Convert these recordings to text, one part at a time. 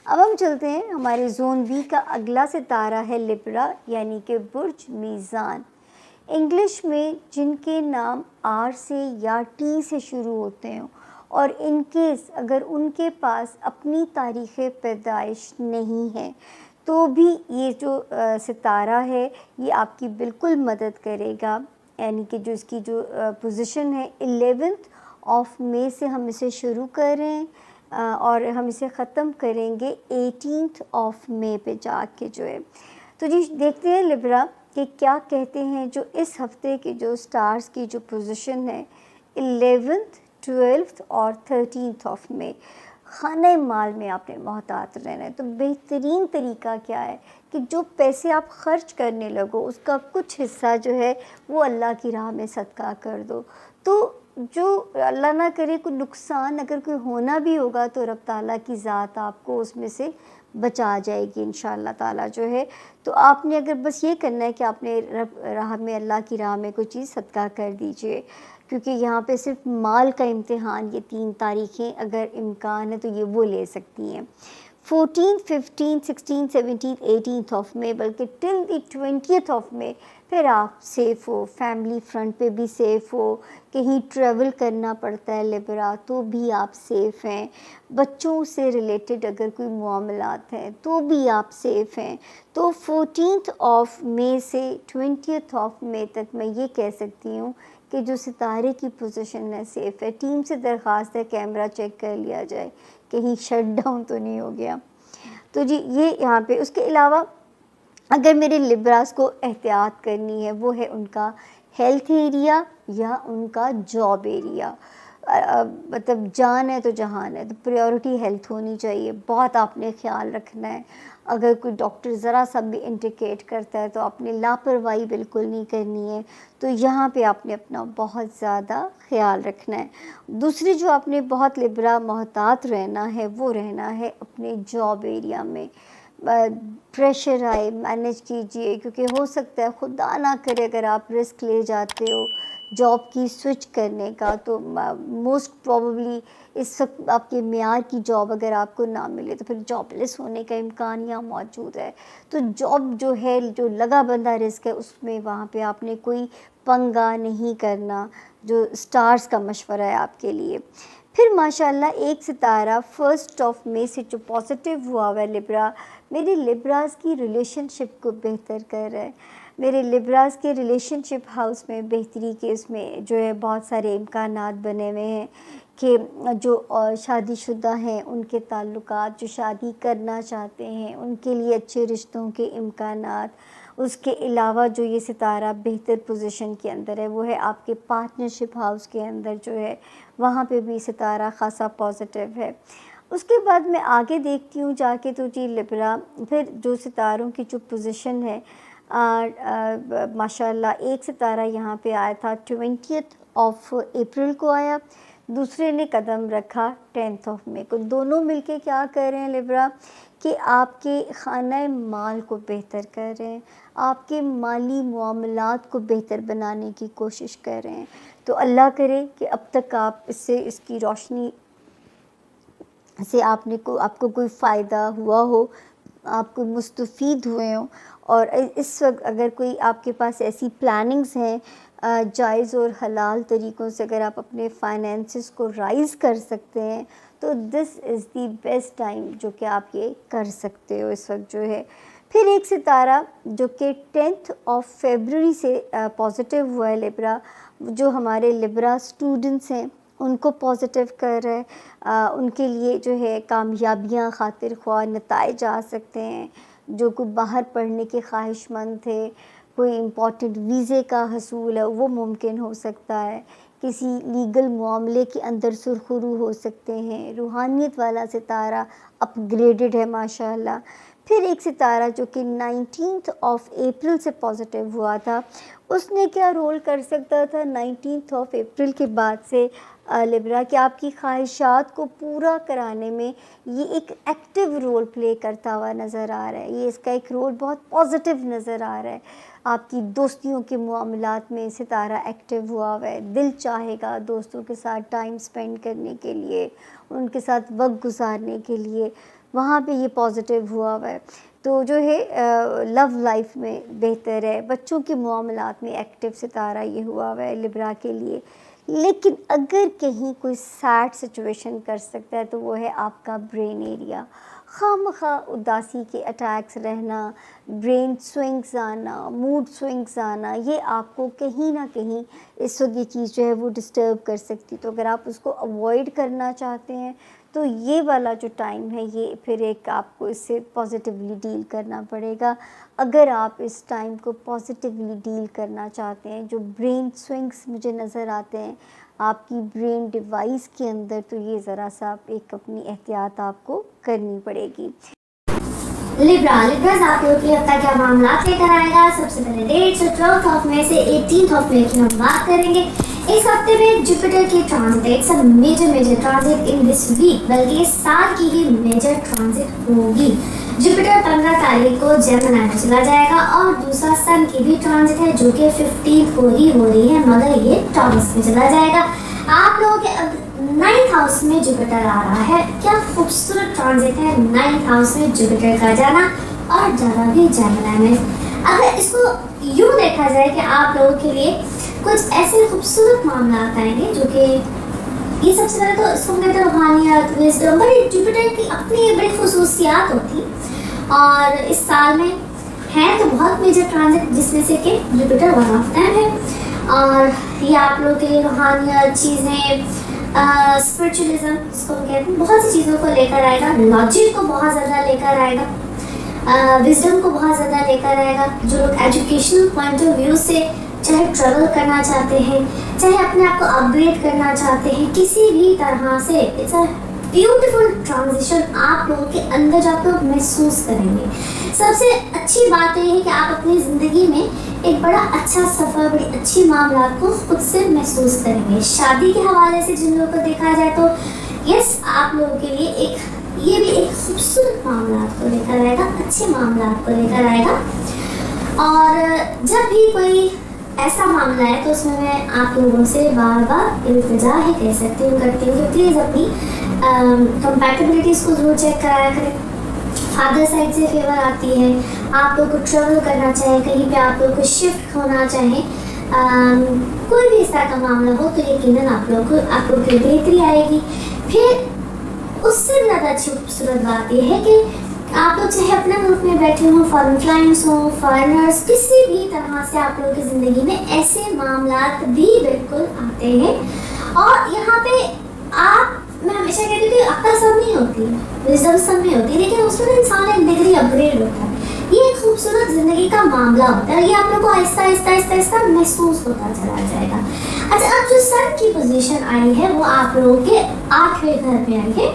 अब हम चलते हैं, हमारे ज़ोन बी का अगला सितारा है लिब्रा, यानी कि बुर्ज मीज़ान। इंग्लिश में जिनके नाम आर से या टी से शुरू होते हैं और इन केस अगर उनके पास अपनी तारीख़ पैदाइश नहीं है तो भी ये जो सितारा है ये आपकी बिल्कुल मदद करेगा। यानी कि जो इसकी जो पोजीशन है 11th ऑफ मई से हम इसे शुरू कर रहे हैं और हम इसे ख़त्म करेंगे 18th ऑफ मई पे जाके जो है। तो जी देखते हैं लिब्रा कि क्या कहते हैं जो इस हफ्ते के जो स्टार्स की जो पोजीशन है 11th, 12th और 13th ऑफ मई। खाने माल में आपने मोहतात रहना है, तो बेहतरीन तरीका क्या है कि जो पैसे आप खर्च करने लगो उसका कुछ हिस्सा जो है वो अल्लाह की राह में सदका कर दो। तो जो अल्लाह ना करे कोई नुकसान अगर कोई होना भी होगा तो रब ताला की ज़ात आपको उसमें से बचा जाएगी इंशाअल्लाह ताला जो है। तो आपने अगर बस ये करना है कि आपने रब राह में अल्लाह की राह में कोई चीज़ सदका कर दीजिए, क्योंकि यहाँ पे सिर्फ माल का इम्तिहान ये 3 तारीखें अगर इम्कान है तो ये वो ले सकती हैं। 14, 15, 16, 17, 18th ऑफ मई, बल्कि till the 20th of May फिर आप सेफ़ हो, फैमिली फ्रंट पे भी सेफ़ हो, कहीं ट्रैवल करना पड़ता है लिब्रा तो भी आप सेफ़ हैं, बच्चों से रिलेटेड अगर कोई मामलात हैं तो भी आप सेफ़ हैं। तो 14th ऑफ मई से 20th ऑफ मई तक मैं ये कह सकती हूँ कि जो सितारे की पोजीशन है सेफ़ है। टीम से दरख्वास्त है कैमरा चेक कर लिया जाए कहीं शट डाउन तो नहीं हो गया। तो जी ये यहाँ पे उसके अलावा अगर मेरे लिब्रास को एहतियात करनी है वो है उनका हेल्थ एरिया या उनका जॉब एरिया। मतलब जान है तो जहान है, तो प्रायोरिटी हेल्थ होनी चाहिए, बहुत आपने ख्याल रखना है। अगर कोई डॉक्टर ज़रा सा भी इंडिकेट करता है तो आपने लापरवाही बिल्कुल नहीं करनी है। तो यहाँ पे आपने अपना बहुत ज़्यादा ख्याल रखना है। दूसरी जो आपने बहुत लिब्रा मोहतात रहना है वो रहना है अपने जॉब एरिया में। प्रेशर आए मैनेज कीजिए, क्योंकि हो सकता है खुदा ना करे अगर आप रिस्क ले जाते हो जॉब की स्विच करने का तो मोस्ट प्रोबेबली इस वक्त आपके मियार की जॉब अगर आपको ना मिले तो फिर जॉबलेस होने का इम्कान यहाँ मौजूद है। तो जॉब जो है जो लगा बंदा रिस्क है उसमें वहाँ पे आपने कोई पंगा नहीं करना, जो स्टार्स का मशवरा है आपके लिए। फिर माशाल्लाह एक सितारा 1st ऑफ मई से जो पॉजिटिव हुआ है लिब्रा, मेरे लिब्रास की रिलेशनशिप को बेहतर कर रहा है। मेरे लिब्रास के रिलेशनशिप हाउस में बेहतरी के इसमें जो है बहुत सारे इम्कानात बने हुए हैं कि जो शादीशुदा हैं उनके ताल्लुकात, जो शादी करना चाहते हैं उनके लिए अच्छे रिश्तों के इम्कानात। उसके अलावा जो ये सितारा बेहतर पोजीशन के अंदर है वो है आपके पार्टनरशिप हाउस के अंदर जो है, वहाँ पे भी सितारा ख़ासा पॉजिटिव है। उसके बाद मैं आगे देखती हूँ जाके तो जी लिब्रा फिर जो सितारों की जो पोजीशन है माशाल्लाह एक सितारा यहाँ पे आया था 20th ऑफ अप्रैल को आया, दूसरे ने कदम रखा 10th ऑफ मई को। दोनों मिलके क्या कर रहे हैं लिब्रा कि आपके खाना माल को बेहतर कर रहे हैं, आपके माली मामलात को बेहतर बनाने की कोशिश कर रहे हैं। तो अल्लाह करे कि अब तक आप इससे इसकी रोशनी से आपको कोई फ़ायदा हुआ हो, आप कोई मुस्तफ़ीद हुए हों। और इस वक्त अगर कोई आपके पास ऐसी प्लानिंग्स हैं जायज़ और हलाल तरीक़ों से अगर आप अपने फाइनेंसिस को राइज़ कर सकते हैं तो this is the best time जो कि आप ये कर सकते हो इस वक्त जो है। फिर एक सितारा जो कि 10th ऑफ फरवरी से पॉजिटिव हुआ है लिब्रा, जो हमारे लिब्रा स्टूडेंट्स हैं उनको पॉजिटिव कर रहा है। उनके लिए जो है कामयाबियाँ खातिर ख्वाह नताइज आ सकते हैं। जो कोई बाहर पढ़ने के ख्वाहिशमंद थे, कोई इम्पॉर्टेंट वीज़े का हसूल है वो मुमकिन हो सकता है, किसी लीगल मामले के अंदर सुरखरू हो सकते हैं। रूहानियत वाला सितारा अपग्रेडेड है माशाल्लाह। फिर एक सितारा जो कि 19th ऑफ अप्रैल से पॉजिटिव हुआ था, उसने क्या रोल कर सकता था 19th ऑफ अप्रैल के बाद से लिब्रा कि आपकी ख्वाहिशात को पूरा कराने में ये एक एक्टिव रोल प्ले करता हुआ नज़र आ रहा है। ये इसका एक रोल बहुत पॉजिटिव नज़र आ रहा है। आपकी दोस्तियों के मामलात में सितारा एक्टिव हुआ हुआ है, दिल चाहेगा दोस्तों के साथ टाइम स्पेंड करने के लिए, उनके साथ वक्त गुजारने के लिए। वहाँ पे ये पॉजिटिव हुआ है। तो जो है लव लाइफ में बेहतर है, बच्चों के मामलात में एक्टिव सितारा ये हुआ है लिब्रा के लिए। लेकिन अगर कहीं कोई सैड सिचुएशन कर सकता है तो वो है आपका ब्रेन एरिया। खामखा उदासी के अटैक्स रहना, ब्रेन स्विंग्स आना, मूड स्विंग्स आना, ये आपको कहीं ना कहीं इस वक्त ये चीज़ जो है वो डिस्टर्ब कर सकती। तो अगर आप उसको अवॉइड करना चाहते हैं तो ये वाला जो टाइम है ये फिर एक आपको इससे पॉजिटिवली डील करना पड़ेगा। अगर आप इस टाइम को पॉजिटिवली डील करना चाहते हैं, जो ब्रेन स्विंग्स मुझे नज़र आते हैं आपकी ब्रेन डिवाइस के अंदर, तो ये ज़रा सा आप एक अपनी एहतियात आपको करनी पड़ेगी। लिब्रास आप लोग के हफ्ता क्या मामला लेकर आएगा। सबसे पहले डेट 12 ऑफ मई से 18 ऑफ मई की हम बात करेंगे। इस हफ्ते में जुपिटर की ट्रांजिट, सब major transit in this week, बल्कि इस साल की ही मेजर ट्रांजिट होगी। जुपिटर 15 तारीख को जेमिनी में चला जाएगा और दूसरा सन की भी ट्रांजिट है जो कि 15 को ही हो रही है, मगर ये टॉरस में चला जाएगा। आप लोगों के अब 9th हाउस में जुपिटर आ रहा है। क्या खूबसूरत ट्रांजिट है 9th हाउस में जुपिटर का जाना और जाना भी जेमिनी में। अगर इसको यूँ देखा जाए कि आप लोगों के लिए कुछ ऐसे खूबसूरत मामला आएंगे जो कि ये सबसे पहले तो इसको कहते हैं रूहानियत, विजडम, बड़ी जुपिटर की अपनी बड़ी खुसूसियात होती और इस साल में है तो बहुत मेजर ट्रांजिट जिसमें से कि जुपिटर वन ऑफ देम है। और ये आप लोगों के लिए रूहानियत चीज़ें, स्पिरिचुअलिज्म जिसको कहते हैं, बहुत सी चीज़ों को लेकर आएगा। लॉजिक को बहुत ज़्यादा लेकर आएगा, विजडम को बहुत ज़्यादा लेकर आएगा। जो लोग एजुकेशनल पॉइंट ऑफ व्यू से चाहे ट्रैवल करना चाहते हैं, चाहे अपने आप को अपग्रेड करना चाहते हैं, किसी भी तरह से इट्स अ ब्यूटीफुल ट्रांजिशन आप लोगों के अंदर जो आप लोग महसूस करेंगे। सबसे अच्छी बात तो ये है कि आप अपनी ज़िंदगी में एक बड़ा अच्छा सफ़र, बड़ी अच्छी मामला को खुद से महसूस करेंगे। शादी के हवाले से जिन लोगों को देखा जाए तो यस, आप लोगों के लिए ये भी एक खूबसूरत मामला को लेकर आएगा, अच्छे मामला को लेकर आएगा। और जब भी कोई ऐसा मामला है तो उसमें मैं आप लोगों से बार बार इल्तिजा ही कह सकती हूँ, करती हूँ कि प्लीज़ अपनी कंपैटिबिलिटीज़ को ज़रूर चेक कराया करें। फादर साइड से फेवर आती है, आप लोग को ट्रैवल करना चाहें, कहीं पे आप लोग को शिफ्ट होना चाहें, कोई भी इस तरह का मामला हो तो यकीनन आप लोग की बेहतरी आएगी। फिर उससे भी ज़्यादा अच्छी खूबसूरत बात यह है कि आप लोग चाहे अपने मुल्क में बैठे हों, फॉरेन क्लाइंट्स हों, फॉरेनर्स, किसी भी तरह से आप लोगों की ज़िंदगी में ऐसे मामलात भी बिल्कुल आते हैं। और यहाँ पे मैं हमेशा कहती थी अक्ल सब नहीं होती है, विजडम सब में होती है, लेकिन उसमें इंसान एक डिग्री अपग्रेड होता है। ये एक खूबसूरत ज़िंदगी का मामला होता है, ये आप लोग को आहिस्ता आहिस्ता महसूस होता चला जाएगा। अच्छा, अब जो सन की पोजीशन आई है वो आप लोगों के 8वें घर में आई है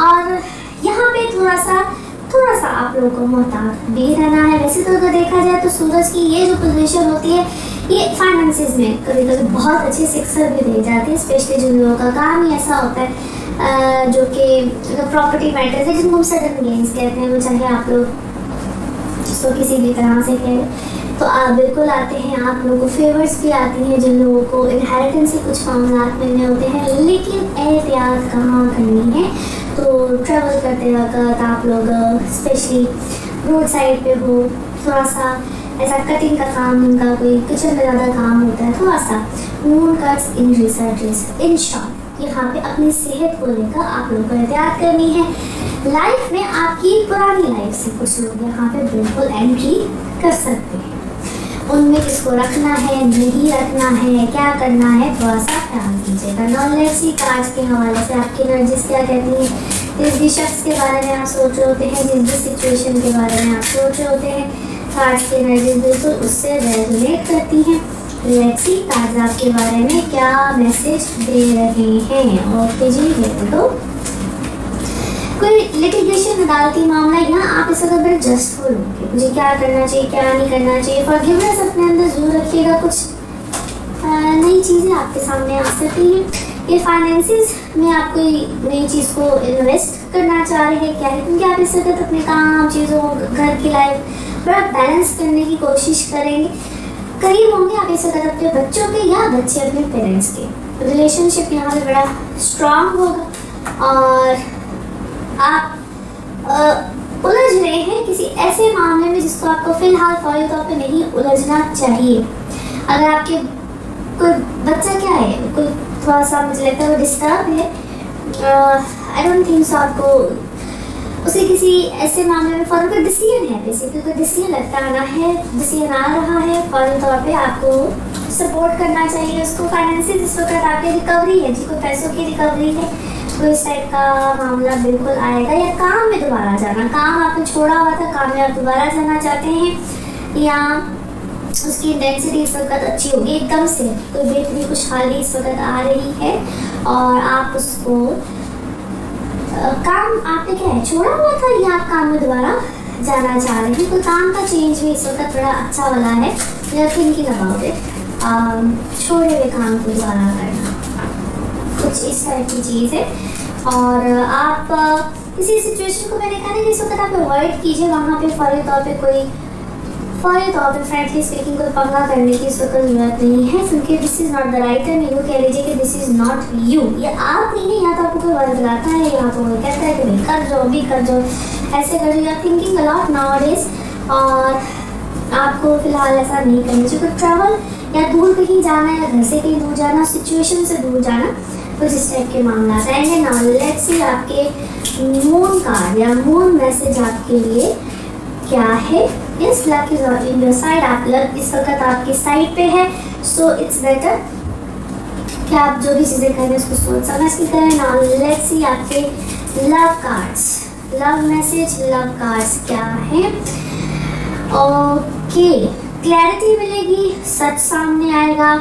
और यहाँ पे थोड़ा सा आप लोगों को मोहतात भी रहना है। वैसे तो अगर देखा जाए तो सूरज की ये जो पोजीशन होती है ये फाइनेंसेस में कभी कभी बहुत अच्छे सिक्सर भी दे जाती है, स्पेशली जिन लोगों का काम ही ऐसा होता है जो कि प्रॉपर्टी मैटर्स है, जिनको हम सडन गेन्स कहते हैं, वो चाहे आप लोग जिसको किसी भी तरह से कहें तो आप बिल्कुल आते हैं। आप लोगों को फेवर्स भी आती हैं जिन लोगों को इनहेरिटेंस से कुछ मामला मिलने होते हैं, लेकिन एहतियात कहाँ करनी है। तो ट्रैवल करते वक्त आप लोग स्पेशली रोड साइड पे हो, थोड़ा सा ऐसा कटिंग का काम, उनका कोई किचन में ज़्यादा काम होता है, थोड़ा सा moon cuts in researches. In short यहाँ पे अपनी सेहत को लेकर आप लोगों को एहतियात करनी है। लाइफ में आपकी पुरानी लाइफ से कुछ लोग यहाँ पे बिल्कुल एंट्री कर सकते हैं, उनमें किसको रखना है, नहीं रखना है, क्या करना है, थोड़ा सा ख्याल कीजिएगा। नॉलेज की कार्ड्स के हवाले से आपकी एनर्जीज क्या कहती हैं, जिस भी शख्स के बारे में आप सोच रहे होते हैं, जिस भी सिचुएशन के बारे में आप सोच रहे होते हैं, कार्ड्स की एनर्जीज बिल्कुल उससे रेजोनेट करती हैं। लेट्स सी कार्ड्स आपके बारे में क्या मैसेज दे रहे हैं। ओके जी, तो कोई लिटिगेशन अदालती मामला, यहाँ आप इस वक्त बड़े जस्टफुल होंगे, मुझे क्या करना चाहिए, क्या नहीं करना चाहिए। फॉरगिवनेस अपने अंदर जरूर रखिएगा, कुछ नई चीज़ें आपके सामने आ सकती हैं। ये फाइनेंसिस में आप कोई नई चीज़ को इन्वेस्ट करना चाह रहे हैं क्या है, क्योंकि आप इस वक्त अपने काम, चीज़ों, घर की लाइफ बड़ा बैलेंस करने की कोशिश करेंगे। करीब होंगे आप इस वक्त अपने बच्चों के या बच्चे अपने पेरेंट्स के। रिलेशनशिप यहाँ पे बड़ा स्ट्रांग होगा और आप उलझ रहे हैं किसी ऐसे मामले में जिसको आपको फिलहाल फौरी तौर पे नहीं उलझना चाहिए। अगर आपके कोई बच्चा क्या है, कोई थोड़ा सा मुझे लगता है वो डिस्टर्ब है, आई डोंट थिंक सो आपको उसे किसी ऐसे मामले में फौरन कोई डिसीजन है, बेसिकली कोई डिसीजन लगाना है, डिसीजन आ रहा है, फौरी तौर पे आपको सपोर्ट करना चाहिए उसको। फाइनेंशियल जिस वक्त आपकी रिकवरी है, जिसको पैसों की रिकवरी है, तो इस टाइप का मामला बिल्कुल आएगा। या काम में दोबारा जाना, काम आपने छोड़ा हुआ था, काम में आप दोबारा जाना चाहते हैं, या उसकी इंटेंसिटी इस वक्त अच्छी होगी, एकदम से कोई बेहतरी खुशहाली इस वक्त आ रही है और आप उसको काम आपने क्या है छोड़ा हुआ था या आप काम में दोबारा जाना चाह रहे हैं, तो काम का चेंज भी इस वक्त थोड़ा अच्छा वाला है। या थिंकिंग अबाउट इट, छोड़े हुए काम को दोबारा करना, कुछ इस टाइप की चीज़ है। और आप किसी सिचुएशन को मैंने कहा ना कि इस वक्त आप अवॉइड कीजिए, वहाँ पे फौरी तौर पे फ्रेंकली स्पीकिंग कोई पंगा करने की इस वक्त जरूरत नहीं है, क्योंकि this is not the right time. यूँ कह लीजिए कि दिस इज़ नॉट यू, ये आप नहीं है। या तो आपको कोई वर्ड लाता है, या तो कोई कहता है कि भाई कर जाओ, भी कर जाओ, ऐसे कर जाओ। थिंकिंग अलॉट नाउअडेज, और आपको फिलहाल ऐसा नहीं करना चाहिए। ट्रैवल या दूर कहीं जाना, या घर से कहीं दूर जाना, सिचुएशन से दूर जाना, कुछ इस टाइप के मामला आएंगे। नाउ लेट्स सी आपके मून कार्ड या मून मैसेज आपके लिए क्या है। Yes, luck is in your side, आप लक इस वक्त आपकी साइड पे है, सो इट्स बेटर कि आप जो भी चीज़ें करें उसको सोच समझ के करें। नाउ लेट्स सी आपके love cards, love message, love cards क्या है। ओके, क्लैरिटी मिलेगी, सच सामने आएगा,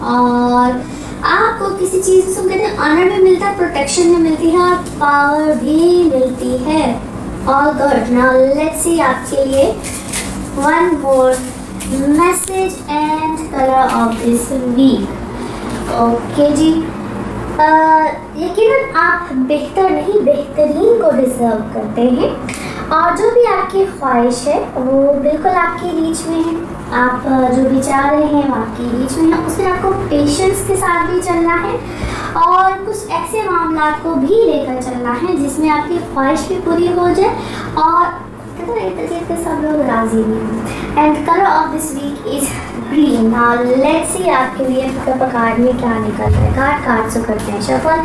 और आपको किसी चीज़ से कहते हैं ऑनर भी मिलता है, प्रोटेक्शन भी मिलती है, और पावर भी मिलती है। All good. Now let's see आपके लिए one more message and colour of this week. Okay जी, यकीनन आप बेहतर नहीं बेहतरीन को डिजर्व करते हैं, और जो भी आपकी ख्वाहिश है वो बिल्कुल आपकी रीच में है। आप जो भी चाह रहे हैं वो आपकी रीच में है, उसमें आपको पेशेंस के साथ भी चलना है, और कुछ ऐसे मामला को भी लेकर चलना है जिसमें आपकी ख्वाहिश भी पूरी हो जाए, और एक तरीके से सब लोग राजी भी हैं। And colour of this week is green. Now let's see आपके लिए पिकअप कार्ड में क्या निकल रहा है। कार्ड से करते हैं शफल।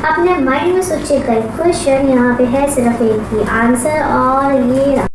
अपने माइंड में सोचिएगा क्वेश्चन, यहाँ पे है सिर्फ एक ही आंसर, और ये